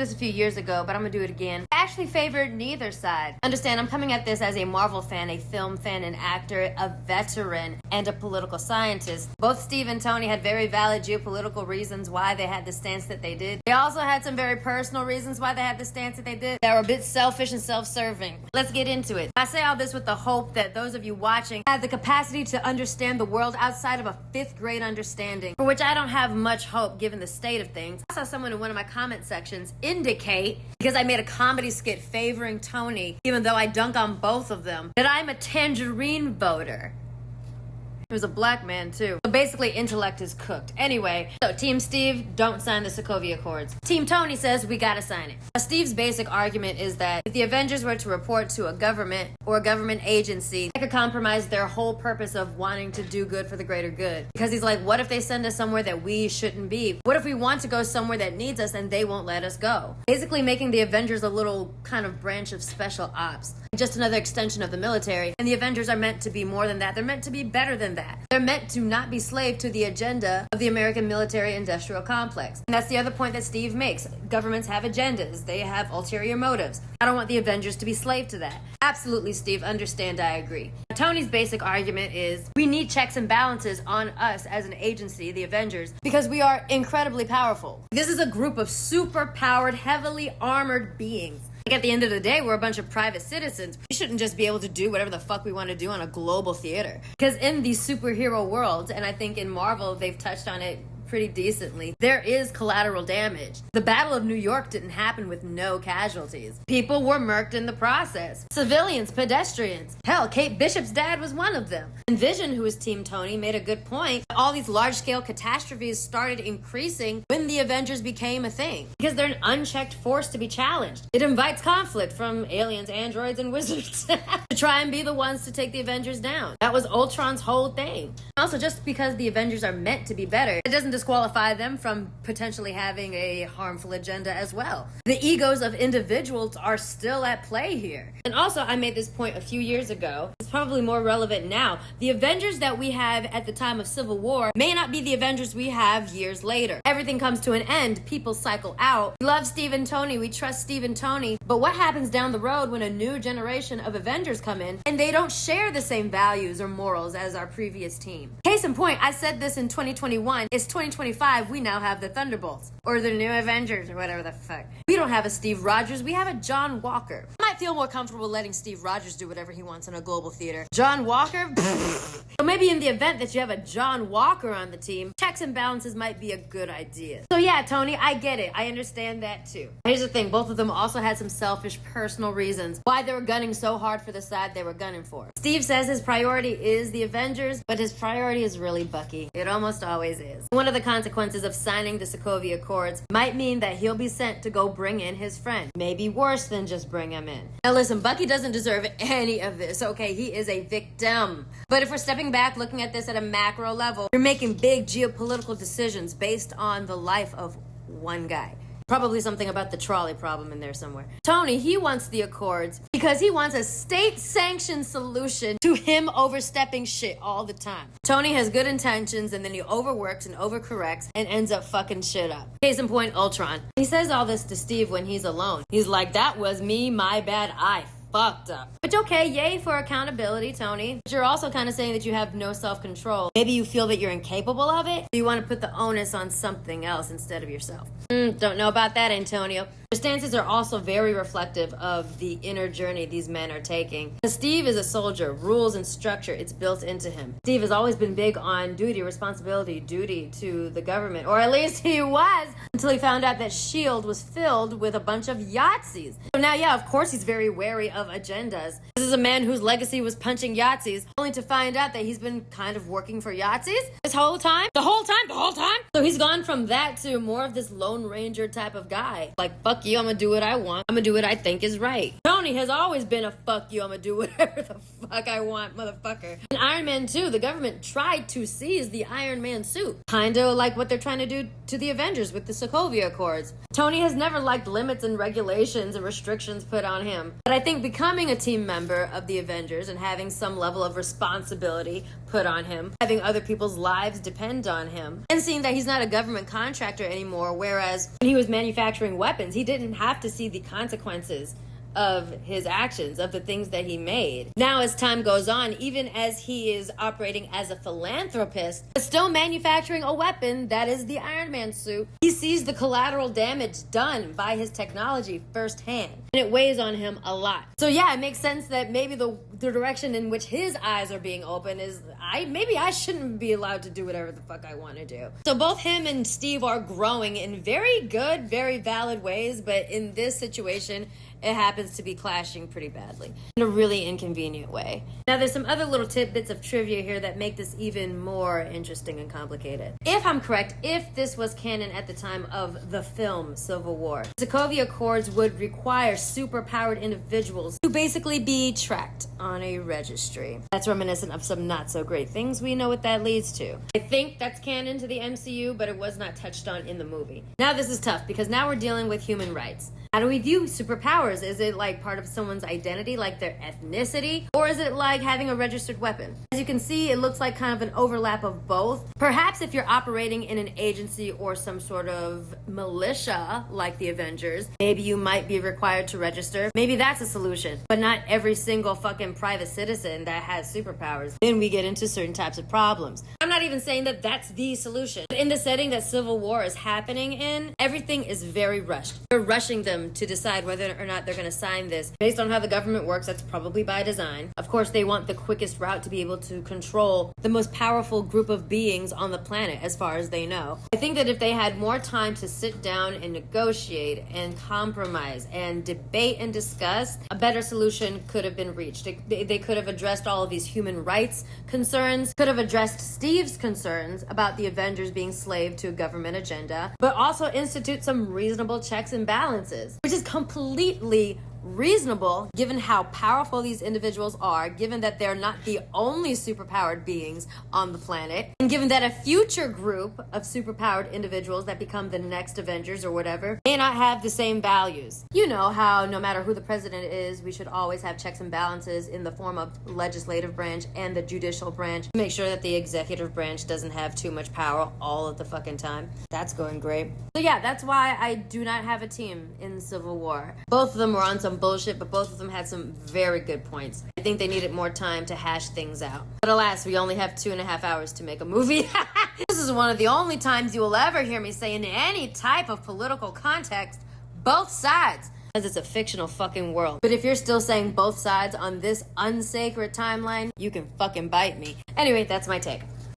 this a few years ago, but I'm gonna do it again. I actually favored neither side. Understand, I'm coming at this as a Marvel fan, a film fan, an actor, a veteran, and a political scientist. Both Steve and Tony had very valid geopolitical reasons why they had the stance that they did. They also had some very personal reasons why they had the stance that they did that were a bit selfish and self-serving. Let's get into it. I say all this with the hope that those of you watching have the capacity to understand the world outside of a 5th grade understanding, for which I don't have much hope given the state of things. I saw someone in one of my comment sections indicate, because I made a comedy skit favoring Tony, even though I dunk on both of them, that I'm a tangerine voter. He was a black man, too. So basically, intellect is cooked. Anyway, so Team Steve, don't sign the Sokovia Accords. Team Tony says we gotta sign it. Now, Steve's basic argument is that if the Avengers were to report to a government or a government agency, that could compromise their whole purpose of wanting to do good for the greater good. Because he's like, what if they send us somewhere that we shouldn't be? What if we want to go somewhere that needs us and they won't let us go? Basically making the Avengers a little kind of branch of special ops. Just another extension of the military. And the Avengers are meant to be more than that. They're meant to be better than that. They're meant to not be slave to the agenda of the American military-industrial complex. And that's the other point that Steve makes. Governments have agendas. They have ulterior motives. I don't want the Avengers to be slave to that. Absolutely, Steve. Understand, I agree. Tony's basic argument is we need checks and balances on us as an agency, the Avengers, because we are incredibly powerful. This is a group of super-powered, heavily armored beings. Like, at the end of the day, we're a bunch of private citizens. We shouldn't just be able to do whatever the fuck we want to do on a global theater. Because in these superhero worlds, and I think in Marvel they've touched on it pretty decently, there is collateral damage. The Battle of New York didn't happen with no casualties. People were murked in the process. Civilians, pedestrians. Hell, Kate Bishop's dad was one of them. And Vision, who is Team Tony, made a good point. All these large-scale catastrophes started increasing when the Avengers became a thing. Because they're an unchecked force to be challenged. It invites conflict from aliens, androids, and wizards to try and be the ones to take the Avengers down. That was Ultron's whole thing. Also, just because the Avengers are meant to be better, it doesn't disqualify them from potentially having a harmful agenda as well. The egos of individuals are still at play here. And also, I made this point a few years ago. It's probably more relevant now. The Avengers that we have at the time of Civil War may not be the Avengers we have years later. Everything comes to an end. People cycle out. We love Steve and Tony. We trust Steve and Tony. But what happens down the road when a new generation of Avengers come in and they don't share the same values or morals as our previous team? Case in point, I said this in 2021. It's 2025, we now have the Thunderbolts, or the new Avengers, or whatever the fuck. We don't have a Steve Rogers, we have a John Walker. I might feel more comfortable letting Steve Rogers do whatever he wants in a global theater. John Walker? So maybe in the event that you have a John Walker on the team, checks and balances might be a good idea. So yeah, Tony, I get it. I understand that too. Here's the thing, both of them also had some selfish personal reasons why they were gunning so hard for the side they were gunning for. Steve says his priority is the Avengers, but his priority is really Bucky. It almost always is. One of the consequences of signing the Sokovia Accords might mean that he'll be sent to go bring in his friend. Maybe worse than just bring him in. Now listen, Bucky doesn't deserve any of this, okay? He is a victim. But if we're stepping back, looking at this at a macro level, you're making big geopolitical decisions based on the life of one guy. Probably something about the trolley problem in there somewhere. Tony, he wants the Accords because he wants a state-sanctioned solution to him overstepping shit all the time. Tony has good intentions and then he overworks and overcorrects and ends up fucking shit up. Case in point, Ultron. He says all this to Steve when he's alone. He's like, that was me, my bad, I fucked up. Which, okay, yay for accountability, Tony. But you're also kind of saying that you have no self-control. Maybe you feel that you're incapable of it. So you want to put the onus on something else instead of yourself. Don't know about that, Antonio. Their stances are also very reflective of the inner journey these men are taking. Steve is a soldier. Rules and structure, it's built into him. Steve has always been big on duty, responsibility, duty to the government. Or at least he was, until he found out that S.H.I.E.L.D. was filled with a bunch of Yahtzees. So now, yeah, of course he's very wary of agendas. This is a man whose legacy was punching Yahtzees, only to find out that he's been kind of working for Yahtzees this whole time. The whole time? So he's gone from that to more of this Lone Ranger type of guy. Like, fuck you, I'm gonna do what I want. I'm gonna do what I think is right. Tony has always been a fuck you, I'm gonna do whatever the fuck I want, motherfucker. In Iron Man 2, the government tried to seize the Iron Man suit. Kinda like what they're trying to do to the Avengers with the Sokovia Accords. Tony has never liked limits and regulations and restrictions put on him. But I think becoming a team member of the Avengers and having some level of responsibility put on him, having other people's lives depend on him, and seeing that he's not a government contractor anymore, whereas when he was manufacturing weapons, he didn't have to see the consequences of his actions, of the things that he made. Now, as time goes on, even as he is operating as a philanthropist, but still manufacturing a weapon that is the Iron Man suit, he sees the collateral damage done by his technology firsthand, and it weighs on him a lot. So yeah, it makes sense that maybe the direction in which his eyes are being opened is, maybe I shouldn't be allowed to do whatever the fuck I want to do. So both him and Steve are growing in very good, very valid ways, but in this situation, it happens to be clashing pretty badly in a really inconvenient way. Now, there's some other little tidbits of trivia here that make this even more interesting and complicated. If I'm correct, if this was canon at the time of the film Civil War, the Sokovia Accords would require superpowered individuals to basically be tracked on a registry. That's reminiscent of some not so great things. We know what that leads to. I think that's canon to the MCU, but it was not touched on in the movie. Now this is tough because now we're dealing with human rights. How do we view superpowers? Is it like part of someone's identity, like their ethnicity? Or is it like having a registered weapon? As you can see, it looks like kind of an overlap of both. Perhaps if you're operating in an agency or some sort of militia, like the Avengers, maybe you might be required to register. Maybe that's a solution, but not every single fucking private citizen that has superpowers. Then we get into certain types of problems. I'm not even saying that that's the solution. But in the setting that Civil War is happening in, everything is very rushed. They're rushing them to decide whether or not they're going to sign this. Based on how the government works, that's probably by design. Of course, they want the quickest route to be able to control the most powerful group of beings on the planet, as far as they know. I think that if they had more time to sit down and negotiate and compromise and debate and discuss, a better solution could have been reached. They could have addressed all of these human rights concerns, could have addressed Steve's concerns about the Avengers being slave to a government agenda, but also institute some reasonable checks and balances, which is completely reasonable given how powerful these individuals are, given that they're not the only superpowered beings on the planet, and given that a future group of superpowered individuals that become the next Avengers or whatever may not have the same values. You know how no matter who the president is, we should always have checks and balances in the form of legislative branch and the judicial branch to make sure that the executive branch doesn't have too much power all of the fucking time. That's going great. So yeah, that's why I do not have a team in Civil War. Both of them were on some bullshit, but both of them had some very good points. I think they needed more time to hash things out. But alas, we only have 2.5 hours to make a movie. This is one of the only times you will ever hear me say in any type of political context, both sides. Because it's a fictional fucking world. But if you're still saying both sides on this unsacred timeline, you can fucking bite me. Anyway, that's my take.